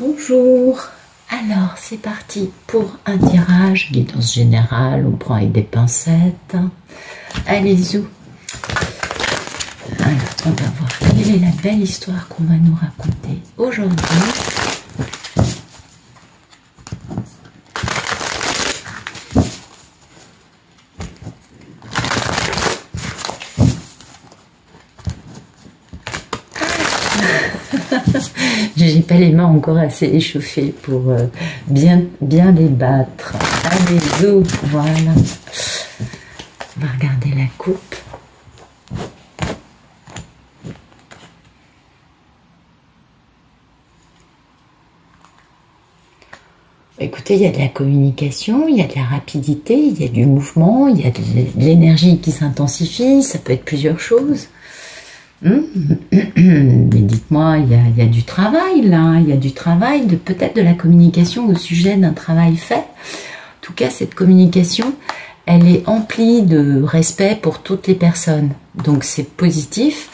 Bonjour, alors c'est parti pour un tirage, guidance générale, on prend avec des pincettes. Allez-y. Alors on va voir quelle est la belle histoire qu'on va nous raconter aujourd'hui. J'ai pas les mains encore assez échauffées pour bien les battre. Allez, zo, voilà. On va regarder la coupe. Écoutez, il y a de la communication, il y a de la rapidité, il y a du mouvement, il y a de l'énergie qui s'intensifie, ça peut être plusieurs choses. Mais dites-moi, il y a du travail là, il y a du travail, peut-être de la communication au sujet d'un travail fait. En tout cas, cette communication, elle est emplie de respect pour toutes les personnes. Donc c'est positif.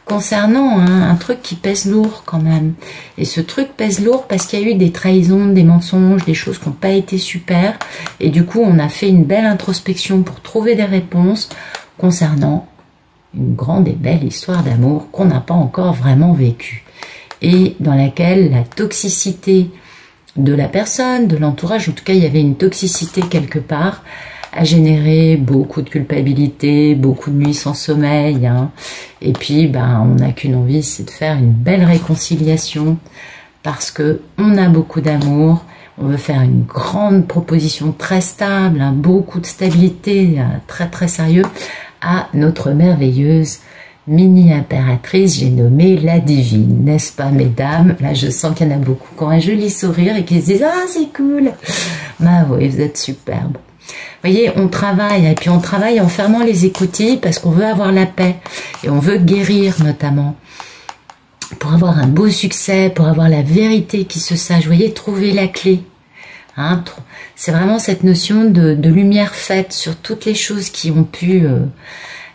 Concernant un truc qui pèse lourd quand même. Et ce truc pèse lourd parce qu'il y a eu des trahisons, des mensonges, des choses qui n'ont pas été super. Et du coup, on a fait une belle introspection pour trouver des réponses concernant une grande et belle histoire d'amour qu'on n'a pas encore vraiment vécue et dans laquelle la toxicité de la personne, de l'entourage, en tout cas il y avait une toxicité quelque part, a généré beaucoup de culpabilité, beaucoup de nuits sans sommeil, hein. Et puis on n'a qu'une envie, c'est de faire une belle réconciliation parce que on a beaucoup d'amour. On veut faire une grande proposition très stable, hein, beaucoup de stabilité, très très sérieux, à notre merveilleuse mini-impératrice, j'ai nommé la divine, n'est-ce pas mesdames? Là je sens qu'il y en a beaucoup qui ont un joli sourire et qui se disent « Ah c'est cool !» Bah oui, vous êtes superbes. Vous voyez, on travaille, et puis on travaille en fermant les écoutilles parce qu'on veut avoir la paix, et on veut guérir notamment. Pour avoir un beau succès, pour avoir la vérité qui se sache, vous voyez, trouver la clé. Hein, c'est vraiment cette notion de lumière faite sur toutes les choses qui ont pu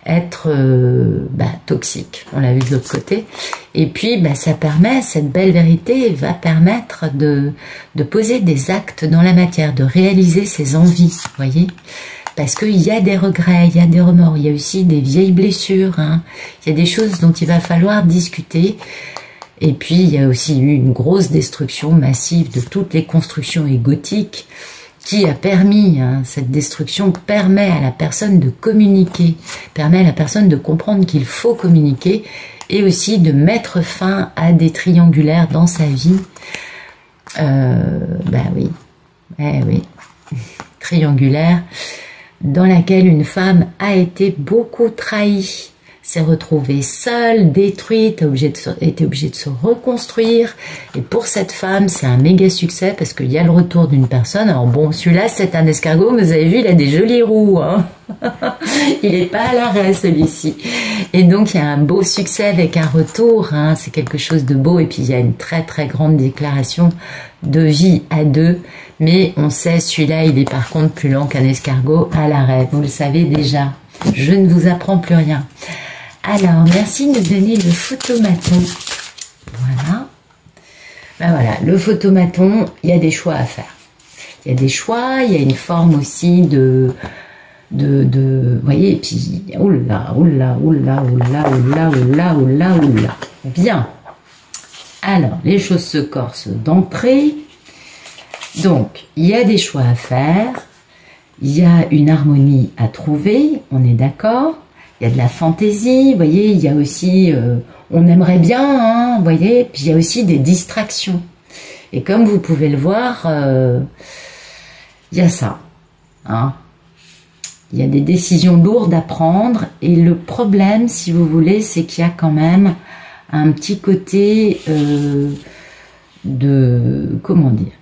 être toxiques. On l'a vu de l'autre côté. Et puis, ça permet, cette belle vérité va permettre de poser des actes dans la matière, de réaliser ses envies, vous voyez. Parce qu'il y a des regrets, il y a des remords, il y a aussi des vieilles blessures, hein. Il y a des choses dont il va falloir discuter. Et puis, il y a aussi eu une grosse destruction massive de toutes les constructions égotiques qui a permis, hein, cette destruction permet à la personne de communiquer, permet à la personne de comprendre qu'il faut communiquer et aussi de mettre fin à des triangulaires dans sa vie. Oui, oui, triangulaire dans laquelle une femme a été beaucoup trahie. S'est retrouvée seule, détruite, était obligée de se reconstruire. Et pour cette femme, c'est un méga succès parce qu'il y a le retour d'une personne. Alors bon, celui-là, c'est un escargot, mais vous avez vu, il a des jolies roues. Hein. Il n'est pas à l'arrêt, celui-ci. Et donc, il y a un beau succès avec un retour. Hein. C'est quelque chose de beau. Et puis, il y a une très, très grande déclaration de vie à deux. Mais on sait, celui-là, il est par contre plus lent qu'un escargot à l'arrêt. Vous le savez déjà. Je ne vous apprends plus rien. Alors, merci de me donner le photomaton. Voilà. Voilà, le photomaton, il y a des choix à faire. Il y a des choix, il y a une forme aussi vous voyez, et puis, oula, oula, oula, oula, oula, oula, oula, oula. Bien. Alors, les choses se corsent d'entrée. Donc, il y a des choix à faire. Il y a une harmonie à trouver, on est d'accord. Il y a de la fantaisie, vous voyez, il y a aussi, on aimerait bien, hein, vous voyez, puis il y a aussi des distractions. Et comme vous pouvez le voir, il y a ça, hein. Il y a des décisions lourdes à prendre, et le problème, si vous voulez, c'est qu'il y a quand même un petit côté comment dire,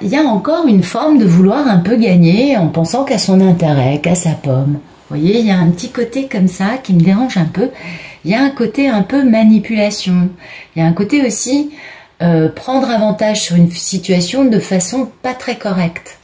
il y a encore une forme de vouloir un peu gagner en pensant qu'à son intérêt, qu'à sa pomme. Vous voyez, il y a un petit côté comme ça qui me dérange un peu. Il y a un côté un peu manipulation. Il y a un côté aussi prendre avantage sur une situation de façon pas très correcte.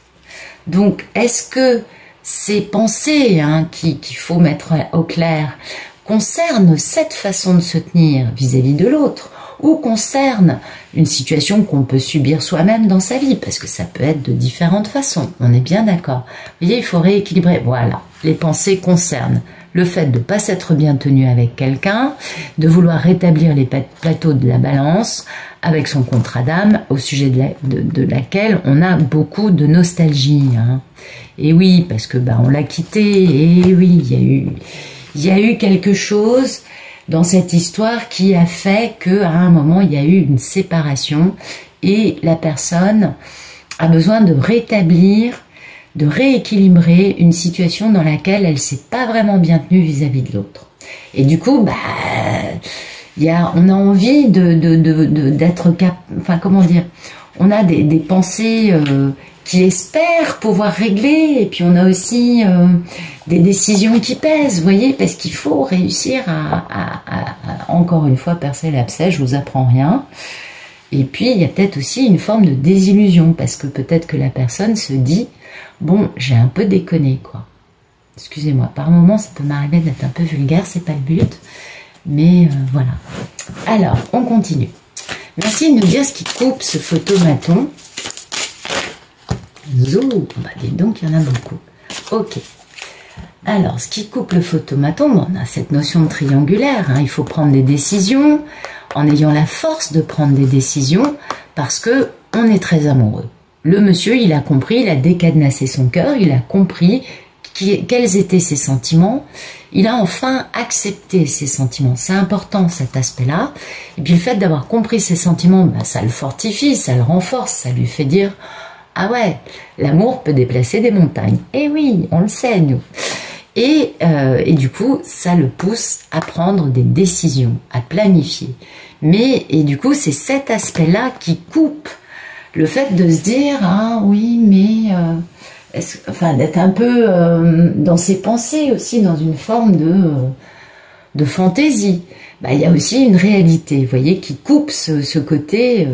Donc, est-ce que ces pensées qu'il faut mettre au clair, concerne cette façon de se tenir vis-à-vis de l'autre, ou concerne une situation qu'on peut subir soi-même dans sa vie, parce que ça peut être de différentes façons, on est bien d'accord. Vous voyez, il faut rééquilibrer. Voilà, les pensées concernent le fait de ne pas s'être bien tenu avec quelqu'un, de vouloir rétablir les plateaux de la balance avec son contrat d'âme, au sujet de laquelle on a beaucoup de nostalgie. Hein. Et oui, parce que on l'a quitté, et oui, il y a eu quelque chose dans cette histoire qui a fait qu'à un moment, il y a eu une séparation et la personne a besoin de rétablir, de rééquilibrer une situation dans laquelle elle s'est pas vraiment bien tenue vis-à-vis de l'autre. Et du coup, on a envie d'être enfin, comment dire, on a des pensées qui espèrent pouvoir régler, et puis on a aussi des décisions qui pèsent, vous voyez, parce qu'il faut réussir à encore une fois percer l'abcès, je vous apprends rien. Et puis il y a peut-être aussi une forme de désillusion, parce que peut-être que la personne se dit, bon, j'ai un peu déconné, quoi. Excusez-moi, par moments ça peut m'arriver d'être un peu vulgaire, c'est pas le but, mais voilà. Alors, on continue. Merci de nous dire ce qui coupe ce photomaton. Zou, dites donc, il y en a beaucoup. Ok. Alors, ce qui coupe le photomaton, on a cette notion de triangulaire. Hein, il faut prendre des décisions en ayant la force de prendre des décisions parce que on est très amoureux. Le monsieur, il a compris, il a décadenassé son cœur, il a compris quels étaient ses sentiments. Il a enfin accepté ses sentiments. C'est important, cet aspect-là. Et puis, le fait d'avoir compris ses sentiments, ça le fortifie, ça le renforce, ça lui fait dire... Ah ouais, l'amour peut déplacer des montagnes. Eh oui, on le sait, nous. Et du coup, ça le pousse à prendre des décisions, à planifier. Et du coup, c'est cet aspect-là qui coupe le fait de se dire, ah oui, mais... enfin, d'être un peu dans ses pensées aussi, dans une forme de fantaisie. Il y a aussi une réalité, vous voyez, qui coupe ce côté...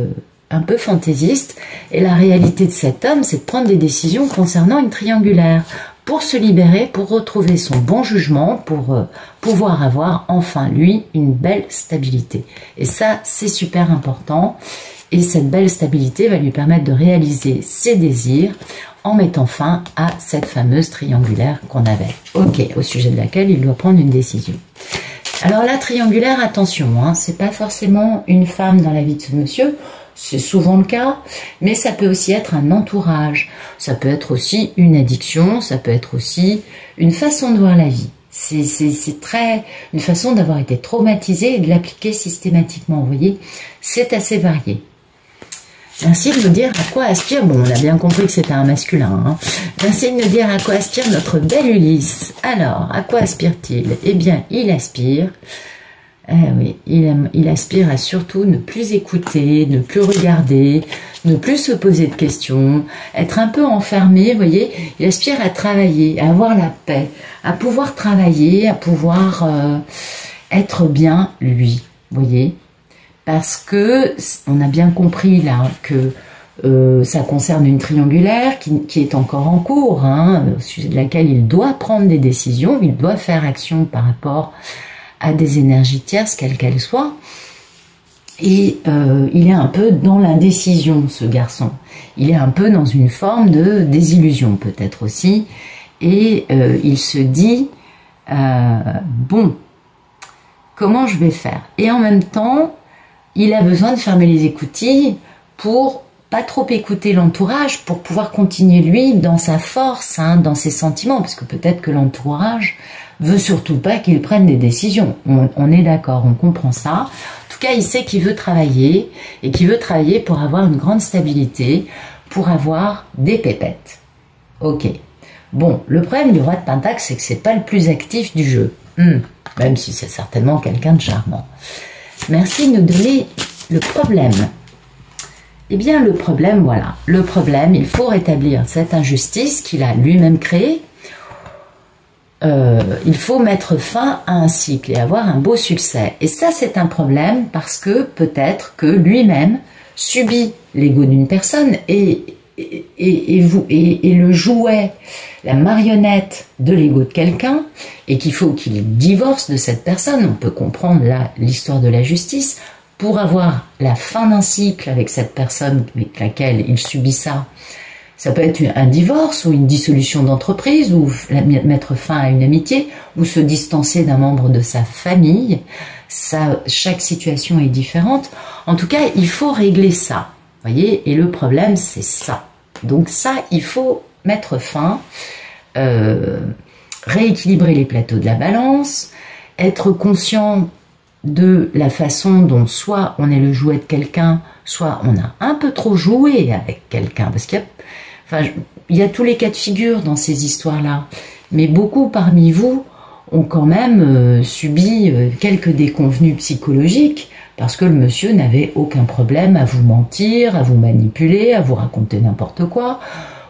un peu fantaisiste, et la réalité de cet homme, c'est de prendre des décisions concernant une triangulaire, pour se libérer, pour retrouver son bon jugement, pour pouvoir avoir enfin, lui, une belle stabilité. Et ça, c'est super important, et cette belle stabilité va lui permettre de réaliser ses désirs, en mettant fin à cette fameuse triangulaire qu'on avait. Ok, au sujet de laquelle il doit prendre une décision. Alors la triangulaire, attention, hein, c'est pas forcément une femme dans la vie de ce monsieur, c'est souvent le cas, mais ça peut aussi être un entourage, ça peut être aussi une addiction, ça peut être aussi une façon de voir la vie. C'est très une façon d'avoir été traumatisé et de l'appliquer systématiquement, vous voyez, c'est assez varié. Merci de nous dire à quoi aspire, bon on a bien compris que c'était un masculin, hein. Merci de nous dire à quoi aspire notre bel Ulysse. Alors, à quoi aspire-t-il? Eh bien, il aspire... oui, il aspire à surtout ne plus écouter, ne plus regarder, ne plus se poser de questions, être un peu enfermé, vous voyez, il aspire à travailler, à avoir la paix, à pouvoir travailler, à pouvoir être bien lui, vous voyez, parce que on a bien compris là que ça concerne une triangulaire qui est encore en cours, hein, au sujet de laquelle il doit prendre des décisions, il doit faire action par rapport à des énergies tierces, quelles qu'elles soient. Et il est un peu dans l'indécision, ce garçon. Il est un peu dans une forme de désillusion, peut-être aussi. Et il se dit, bon, comment je vais faire? Et en même temps, il a besoin de fermer les écoutilles pour pas trop écouter l'entourage, pour pouvoir continuer, lui, dans sa force, hein, dans ses sentiments, parce que peut-être que l'entourage veut surtout pas qu'il prenne des décisions. On est d'accord, on comprend ça. En tout cas, il sait qu'il veut travailler, et qu'il veut travailler pour avoir une grande stabilité, pour avoir des pépettes. Ok. Bon, le problème du roi de Pentacle, c'est que c'est pas le plus actif du jeu. Même si c'est certainement quelqu'un de charmant. Merci de nous donner le problème. Eh bien, le problème, voilà. Le problème, il faut rétablir cette injustice qu'il a lui-même créée. Il faut mettre fin à un cycle et avoir un beau succès. Et ça, c'est un problème parce que peut-être que lui-même subit l'ego d'une personne et et le jouet, la marionnette de l'ego de quelqu'un, et qu'il faut qu'il divorce de cette personne. On peut comprendre là l'histoire de la justice. Pour avoir la fin d'un cycle avec cette personne avec laquelle il subit ça, ça peut être un divorce ou une dissolution d'entreprise, ou mettre fin à une amitié, ou se distancer d'un membre de sa famille. Ça, chaque situation est différente. En tout cas, il faut régler ça. Voyez, et le problème, c'est ça. Donc ça, il faut mettre fin, rééquilibrer les plateaux de la balance, être conscient de la façon dont soit on est le jouet de quelqu'un, soit on a un peu trop joué avec quelqu'un. Parce qu'il y a, enfin, il y a tous les cas de figure dans ces histoires-là. Mais beaucoup parmi vous ont quand même subi quelques déconvenues psychologiques, parce que le monsieur n'avait aucun problème à vous mentir, à vous manipuler, à vous raconter n'importe quoi,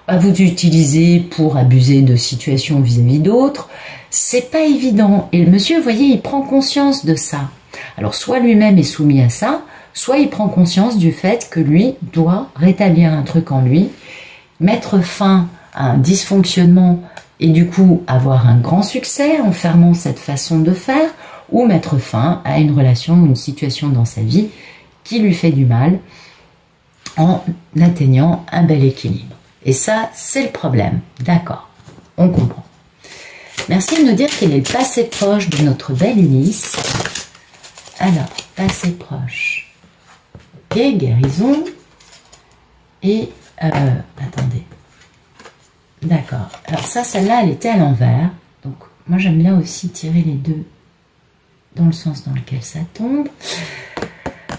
à vous utiliser pour abuser de situations vis-à-vis d'autres. C'est pas évident. Et le monsieur, vous voyez, il prend conscience de ça. Alors, soit lui-même est soumis à ça, soit il prend conscience du fait que lui doit rétablir un truc en lui, mettre fin à un dysfonctionnement et du coup avoir un grand succès en fermant cette façon de faire, ou mettre fin à une relation ou une situation dans sa vie qui lui fait du mal en atteignant un bel équilibre. Et ça, c'est le problème. D'accord, on comprend. Merci de nous dire quel est le passé proche de notre belle Ulysse. Alors, passé proche. Ok, guérison. Et, attendez. D'accord. Alors ça, celle-là, elle était à l'envers. Donc, moi, j'aime bien aussi tirer les deux dans le sens dans lequel ça tombe.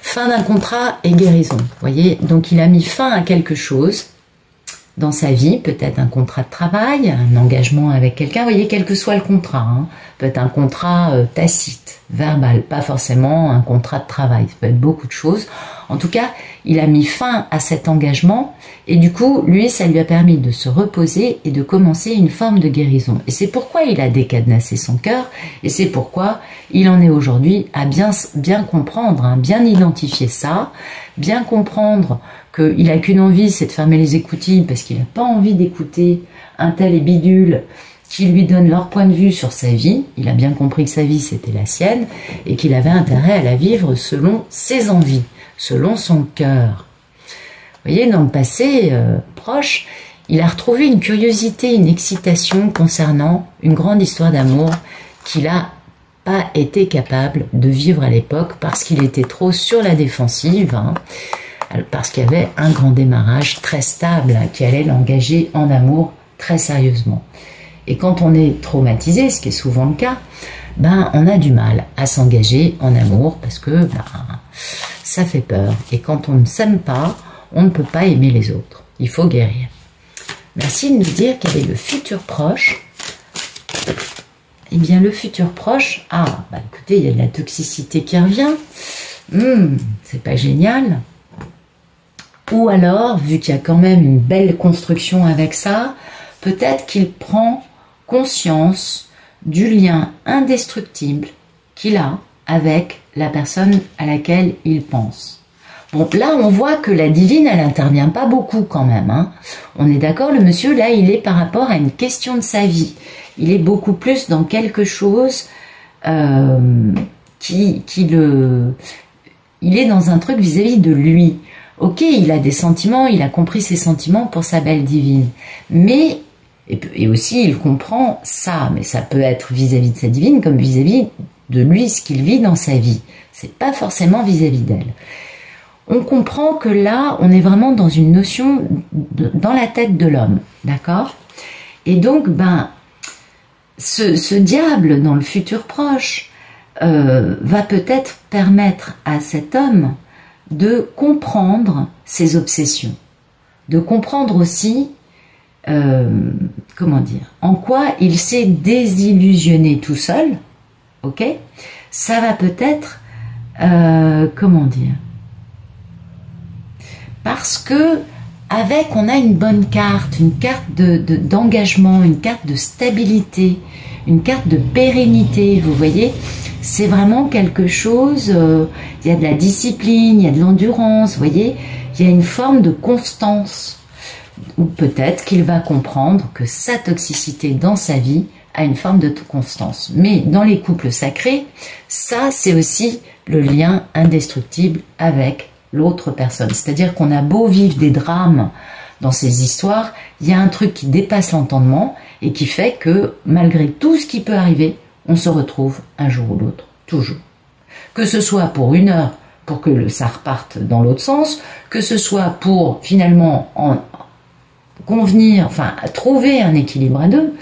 Fin d'un contrat et guérison. Vous voyez, donc il a mis fin à quelque chose dans sa vie, peut-être un contrat de travail, un engagement avec quelqu'un, vous voyez, quel que soit le contrat, hein. Peut-être un contrat tacite, verbal, pas forcément un contrat de travail, ça peut être beaucoup de choses. En tout cas, il a mis fin à cet engagement et du coup, lui, ça lui a permis de se reposer et de commencer une forme de guérison. Et c'est pourquoi il a décadenassé son cœur et c'est pourquoi il en est aujourd'hui à bien comprendre, hein, bien identifier ça, bien comprendre qu'il n'a qu'une envie, c'est de fermer les écoutilles parce qu'il n'a pas envie d'écouter un tel et bidule qui lui donnent leur point de vue sur sa vie. Il a bien compris que sa vie, c'était la sienne et qu'il avait intérêt à la vivre selon ses envies, selon son cœur. Vous voyez, dans le passé proche, il a retrouvé une curiosité, une excitation concernant une grande histoire d'amour qu'il n'a pas été capable de vivre à l'époque parce qu'il était trop sur la défensive, hein, parce qu'il y avait un grand démarrage très stable qui allait l'engager en amour très sérieusement. Et quand on est traumatisé, ce qui est souvent le cas, ben on a du mal à s'engager en amour parce que ben, ça fait peur. Et quand on ne s'aime pas, on ne peut pas aimer les autres. Il faut guérir. Merci de nous dire quel est le futur proche. Eh bien, le futur proche, ah, bah écoutez, il y a de la toxicité qui revient. C'est pas génial. Ou alors, vu qu'il y a quand même une belle construction avec ça, peut-être qu'il prend conscience du lien indestructible qu'il a avec la personne à laquelle il pense. Bon, là, on voit que la divine, elle n'intervient pas beaucoup quand même, hein. On est d'accord, le monsieur, là, il est par rapport à une question de sa vie. Il est beaucoup plus dans quelque chose il est dans un truc vis-à-vis de lui. Ok, il a des sentiments, il a compris ses sentiments pour sa belle divine. Mais, et aussi, il comprend ça, mais ça peut être vis-à-vis de sa divine comme vis-à-vis de lui, ce qu'il vit dans sa vie. C'est pas forcément vis-à-vis d'elle. On comprend que là, on est vraiment dans une notion dans la tête de l'homme, d'accord? Et donc, ben, ce diable dans le futur proche va peut-être permettre à cet homme de comprendre ses obsessions, de comprendre aussi, comment dire, en quoi il s'est désillusionné tout seul, ok? Ça va peut-être, comment dire, parce que avec on a une bonne carte, une carte d'engagement, une carte de stabilité, une carte de pérennité, vous voyez, c'est vraiment quelque chose, il y a de la discipline, il y a de l'endurance, vous voyez, il y a une forme de constance. ou peut-être qu'il va comprendre que sa toxicité dans sa vie a une forme de constance. Mais dans les couples sacrés, ça c'est aussi le lien indestructible avec l'autre personne. C'est-à-dire qu'on a beau vivre des drames dans ces histoires, il y a un truc qui dépasse l'entendement et qui fait que malgré tout ce qui peut arriver, on se retrouve un jour ou l'autre, toujours. Que ce soit pour une heure, pour que ça reparte dans l'autre sens, que ce soit pour finalement en convenir, enfin trouver un équilibre à deux,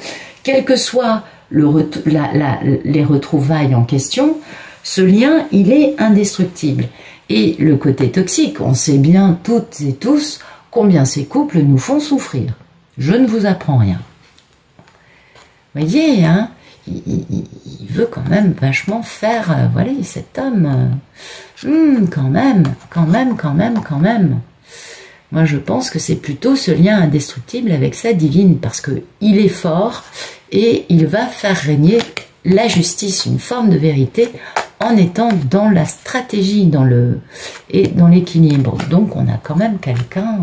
quel que soit les retrouvailles en question, ce lien, il est indestructible. Et le côté toxique, on sait bien toutes et tous combien ces couples nous font souffrir. Je ne vous apprends rien. Vous voyez, hein, il veut quand même vachement faire, voilà, cet homme, quand même. Moi, je pense que c'est plutôt ce lien indestructible avec sa divine, parce que il est fort et il va faire régner la justice, une forme de vérité, en étant dans la stratégie, et dans l'équilibre. Donc, on a quand même quelqu'un.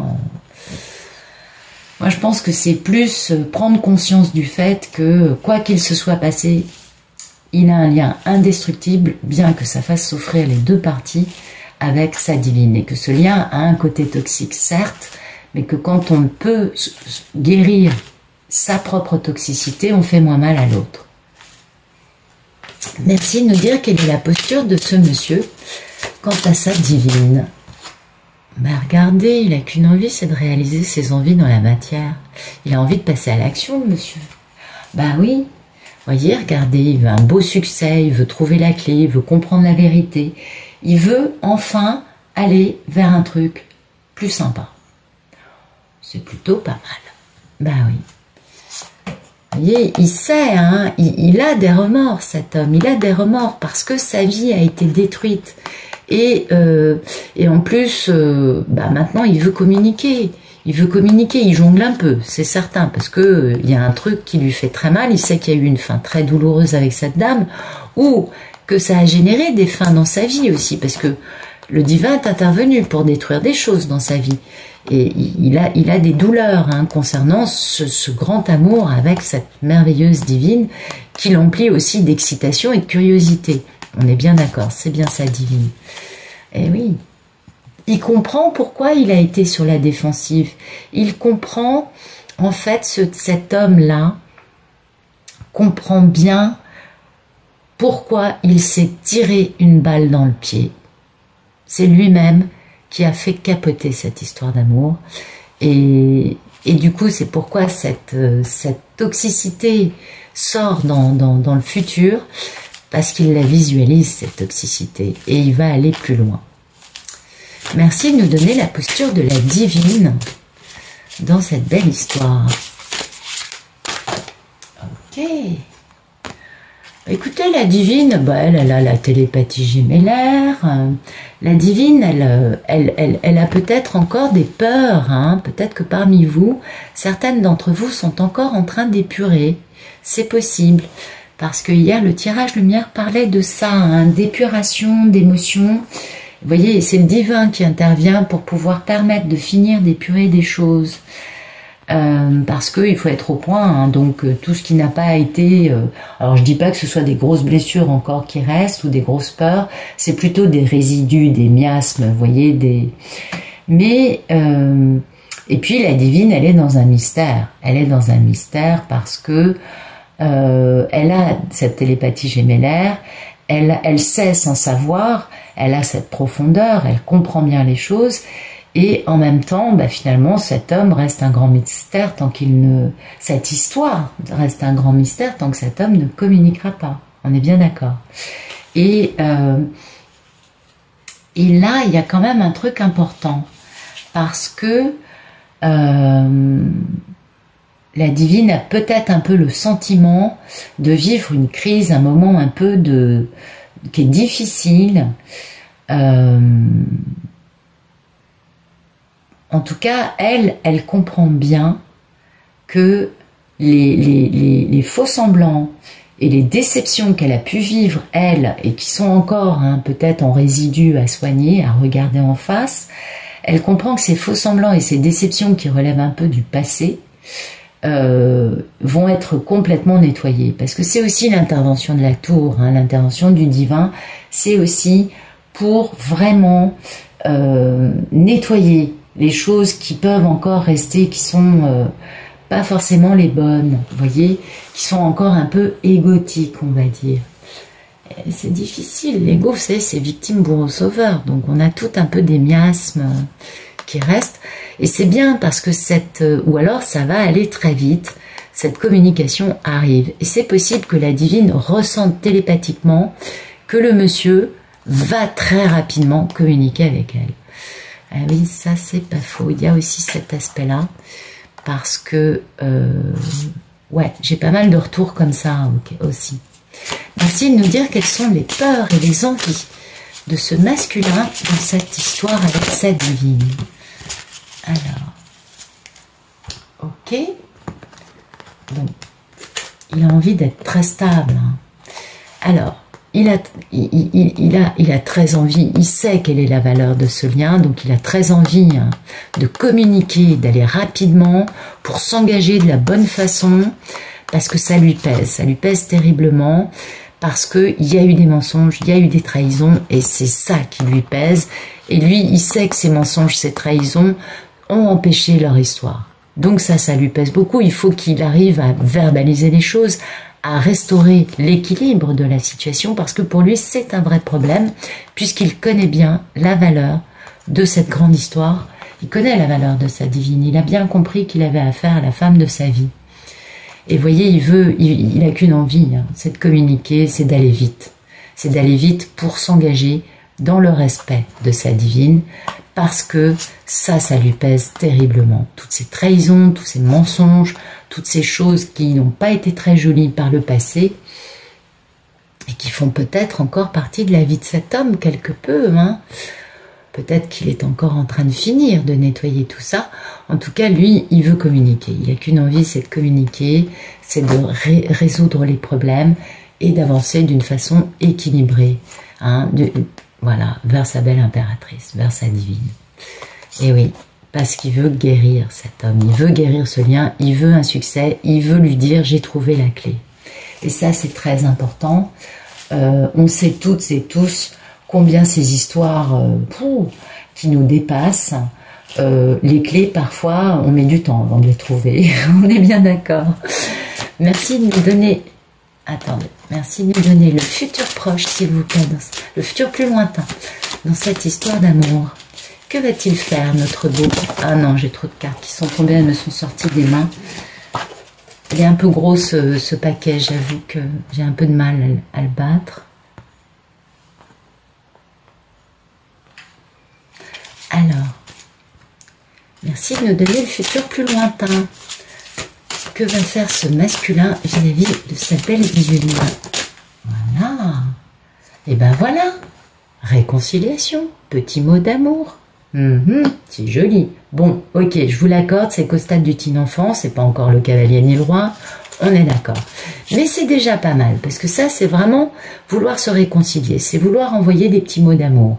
Moi, je pense que c'est plus prendre conscience du fait que, quoi qu'il se soit passé, il a un lien indestructible, bien que ça fasse souffrir les deux parties, avec sa divine. Et que ce lien a un côté toxique, certes, mais que quand on peut guérir sa propre toxicité, on fait moins mal à l'autre. Merci de nous dire quelle est la posture de ce monsieur quant à sa divine. Ben regardez, il n'a qu'une envie, c'est de réaliser ses envies dans la matière. Il a envie de passer à l'action, monsieur. Ben oui, voyez, regardez, il veut un beau succès, il veut trouver la clé, il veut comprendre la vérité. Il veut enfin aller vers un truc plus sympa. C'est plutôt pas mal. Ben oui. Vous voyez, il sait, hein, il a des remords, cet homme. Il a des remords parce que sa vie a été détruite. Et en plus, maintenant, il veut communiquer. Il jongle un peu, c'est certain, parce que il y a un truc qui lui fait très mal. Il sait qu'il y a eu une fin très douloureuse avec cette dame, ou que ça a généré des fins dans sa vie aussi, parce que le divin est intervenu pour détruire des choses dans sa vie. Et il a des douleurs, hein, concernant ce grand amour avec cette merveilleuse divine qui l'emplit aussi d'excitation et de curiosité. On est bien d'accord, c'est bien sa divine. Eh oui, il comprend pourquoi il a été sur la défensive. Il comprend, en fait, cet homme-là comprend bien pourquoi il s'est tiré une balle dans le pied. C'est lui-même qui a fait capoter cette histoire d'amour. Et du coup, c'est pourquoi cette toxicité sort dans le futur, parce qu'il la visualise, cette toxicité, et il va aller plus loin. Merci de nous donner la posture de la divine dans cette belle histoire. Ok. Écoutez, la divine, elle a la télépathie gémellaire. La divine, elle a peut-être encore des peurs. Hein. Peut-être que parmi vous, certaines d'entre vous sont encore en train d'épurer. C'est possible. Parce que hier, le tirage lumière parlait de ça, hein, d'épuration, d'émotions. Vous voyez, c'est le divin qui intervient pour pouvoir permettre de finir d'épurer des choses. Parce qu'il faut être au point, hein, donc tout ce qui n'a pas été... alors je dis pas que ce soit des grosses blessures encore qui restent ou des grosses peurs, c'est plutôt des résidus, des miasmes, vous voyez, Mais... et puis la divine, elle est dans un mystère. Elle est dans un mystère parce que elle a cette télépathie gémellaire, elle sait sans savoir, elle a cette profondeur, elle comprend bien les choses. Et en même temps, finalement, cet homme reste un grand mystère tant qu'il ne... Cette histoire reste un grand mystère tant que cet homme ne communiquera pas. On est bien d'accord. Et là, il y a quand même un truc important. Parce que la divine a peut-être un peu le sentiment de vivre une crise, un moment un peu qui est difficile. En tout cas, elle comprend bien que les faux semblants et les déceptions qu'elle a pu vivre, elle, et qui sont encore peut-être en résidu à soigner, à regarder en face, Elle comprend que ces faux semblants et ces déceptions qui relèvent un peu du passé vont être complètement nettoyés. Parce que c'est aussi l'intervention de la tour, hein, l'intervention du divin, c'est aussi pour vraiment nettoyer les choses qui peuvent encore rester, qui sont pas forcément les bonnes, vous voyez, qui sont encore un peu égotiques, on va dire. C'est difficile, l'ego, vous savez, c'est victime, bourreau, sauveur, donc on a tout un peu des miasmes qui restent, et c'est bien parce que ou alors ça va aller très vite, cette communication arrive, et c'est possible que la divine ressente télépathiquement que le monsieur va très rapidement communiquer avec elle. Ah oui, ça c'est pas faux, il y a aussi cet aspect-là, parce que, ouais, j'ai pas mal de retours comme ça aussi. Merci de nous dire quelles sont les peurs et les envies de ce masculin dans cette histoire avec sa divine. Alors, ok. Donc, il a envie d'être très stable. Hein. Alors, il a très envie, il sait quelle est la valeur de ce lien, donc il a très envie hein, de communiquer, d'aller rapidement pour s'engager de la bonne façon, parce que ça lui pèse terriblement, parce qu'il y a eu des mensonges, il y a eu des trahisons, et c'est ça qui lui pèse, et lui, il sait que ces mensonges, ces trahisons ont empêché leur histoire. Donc ça lui pèse beaucoup, il faut qu'il arrive à verbaliser les choses, à restaurer l'équilibre de la situation, parce que pour lui, c'est un vrai problème, puisqu'il connaît bien la valeur de cette grande histoire, il connaît la valeur de sa divine, il a bien compris qu'il avait affaire à la femme de sa vie. Et vous voyez, il n'a qu'une envie, hein, c'est de communiquer, c'est d'aller vite. C'est d'aller vite pour s'engager dans le respect de sa divine, parce que ça lui pèse terriblement. Toutes ces trahisons, tous ces mensonges, toutes ces choses qui n'ont pas été très jolies par le passé, et qui font peut-être encore partie de la vie de cet homme, quelque peu, hein. Peut-être qu'il est encore en train de finir de nettoyer tout ça. En tout cas, lui, il veut communiquer. Il n'a qu'une envie, c'est de communiquer, c'est de résoudre les problèmes et d'avancer d'une façon équilibrée, hein, voilà, vers sa belle impératrice, vers sa divine. Et oui, parce qu'il veut guérir cet homme, il veut guérir ce lien, il veut un succès, il veut lui dire « j'ai trouvé la clé ». Et ça, c'est très important. On sait toutes et tous combien ces histoires qui nous dépassent, les clés, parfois, on met du temps avant de les trouver. On est bien d'accord. Merci de nous donner... Attendez, merci de nous donner le futur proche, s'il vous plaît, le futur plus lointain, dans cette histoire d'amour. Que va-t-il faire, notre beau... Ah non, j'ai trop de cartes qui sont tombées, elles me sont sorties des mains. Il est un peu gros ce paquet, j'avoue que j'ai un peu de mal à le battre. Alors, merci de nous donner le futur plus lointain. Que va faire ce masculin vis-à-vis de sa belle divine? Voilà. Et ben voilà. Réconciliation. Petit mot d'amour. C'est joli. Bon, ok, je vous l'accorde, c'est qu'au stade du teen enfant, c'est pas encore le cavalier ni le roi. On est d'accord. Mais c'est déjà pas mal, parce que ça, c'est vraiment vouloir se réconcilier. C'est vouloir envoyer des petits mots d'amour.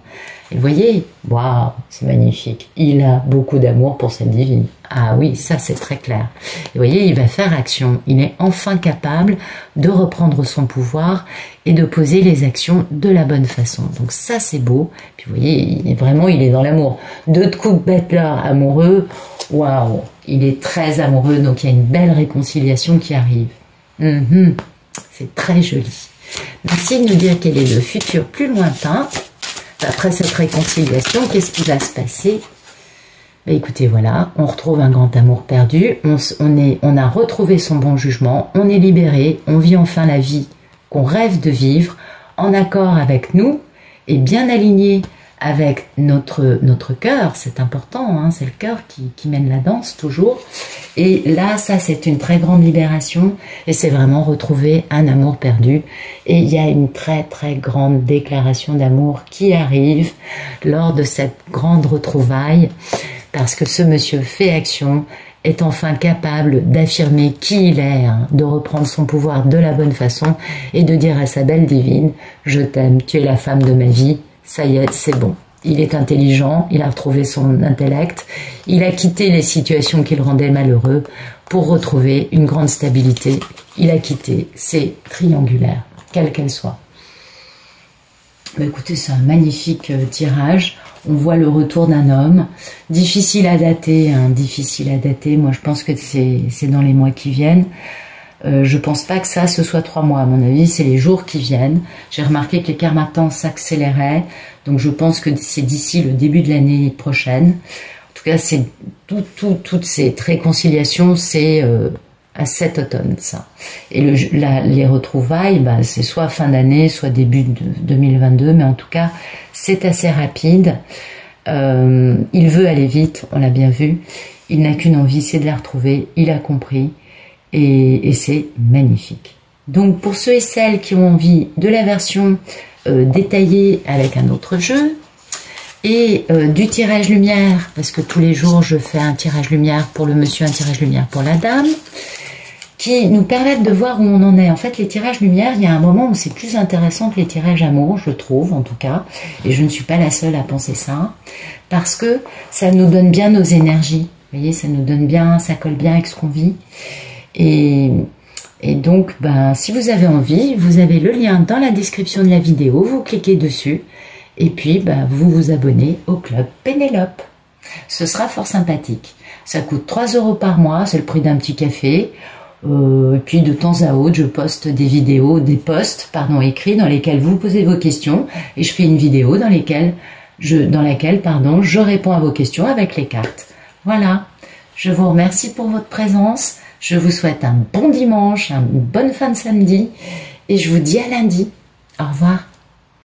Et vous voyez, waouh, c'est magnifique. Il a beaucoup d'amour pour cette divine. Ah oui, ça c'est très clair. Et vous voyez, il va faire action. Il est enfin capable de reprendre son pouvoir et de poser les actions de la bonne façon. Donc ça c'est beau. Puis vous voyez, vraiment il est dans l'amour. Deux coups de Bettler amoureux. Waouh, il est très amoureux. Donc il y a une belle réconciliation qui arrive. C'est très joli. Merci de nous dire quel est le futur plus lointain. Après cette réconciliation, qu'est-ce qui va se passer? Ben écoutez, voilà, on retrouve un grand amour perdu, on a retrouvé son bon jugement, on est libéré, on vit enfin la vie qu'on rêve de vivre, en accord avec nous et bien aligné avec notre cœur, c'est important, hein, c'est le cœur qui mène la danse toujours. Et là, ça c'est une très grande libération et c'est vraiment retrouver un amour perdu. Et il y a une très très grande déclaration d'amour qui arrive lors de cette grande retrouvaille parce que ce monsieur fait action, est enfin capable d'affirmer qui il est, hein, de reprendre son pouvoir de la bonne façon et de dire à sa belle divine « Je t'aime, tu es la femme de ma vie ». Ça y est, c'est bon. il est intelligent, il a retrouvé son intellect, il a quitté les situations qui le rendaient malheureux pour retrouver une grande stabilité. Il a quitté ces triangulaires, quelles qu'elles soient. Mais écoutez, c'est un magnifique tirage. On voit le retour d'un homme. Difficile à dater, hein, difficile à dater. Moi, je pense que c'est dans les mois qui viennent. Je pense pas que ça, ce soit 3 mois. À mon avis, c'est les jours qui viennent. J'ai remarqué que les karmatans s'accéléraient. Donc, je pense que c'est d'ici le début de l'année prochaine. En tout cas, c'est toutes ces réconciliations, c'est à cet automne, ça. Et les retrouvailles, bah, c'est soit fin d'année, soit début de 2022, mais en tout cas, c'est assez rapide. Il veut aller vite, on l'a bien vu. Il n'a qu'une envie, c'est de la retrouver. Il a compris. Et c'est magnifique. Donc, pour ceux et celles qui ont envie de la version détaillée avec un autre jeu, et du tirage lumière, parce que tous les jours, je fais un tirage lumière pour le monsieur, un tirage lumière pour la dame, qui nous permettent de voir où on en est. En fait, les tirages lumière, il y a un moment où c'est plus intéressant que les tirages amour, je trouve, en tout cas, et je ne suis pas la seule à penser ça, parce que ça nous donne bien nos énergies. Vous voyez, ça nous donne bien, ça colle bien avec ce qu'on vit. Et donc, ben, si vous avez envie, vous avez le lien dans la description de la vidéo, vous cliquez dessus, et puis ben, vous vous abonnez au club Pénélope. Ce sera fort sympathique. Ça coûte 3 € par mois, c'est le prix d'un petit café. Et puis de temps à autre, je poste des vidéos, des posts, écrits dans lesquels vous posez vos questions, et je fais une vidéo dans laquelle je réponds à vos questions avec les cartes. Voilà. Je vous remercie pour votre présence. Je vous souhaite un bon dimanche, une bonne fin de samedi, et je vous dis à lundi. Au revoir.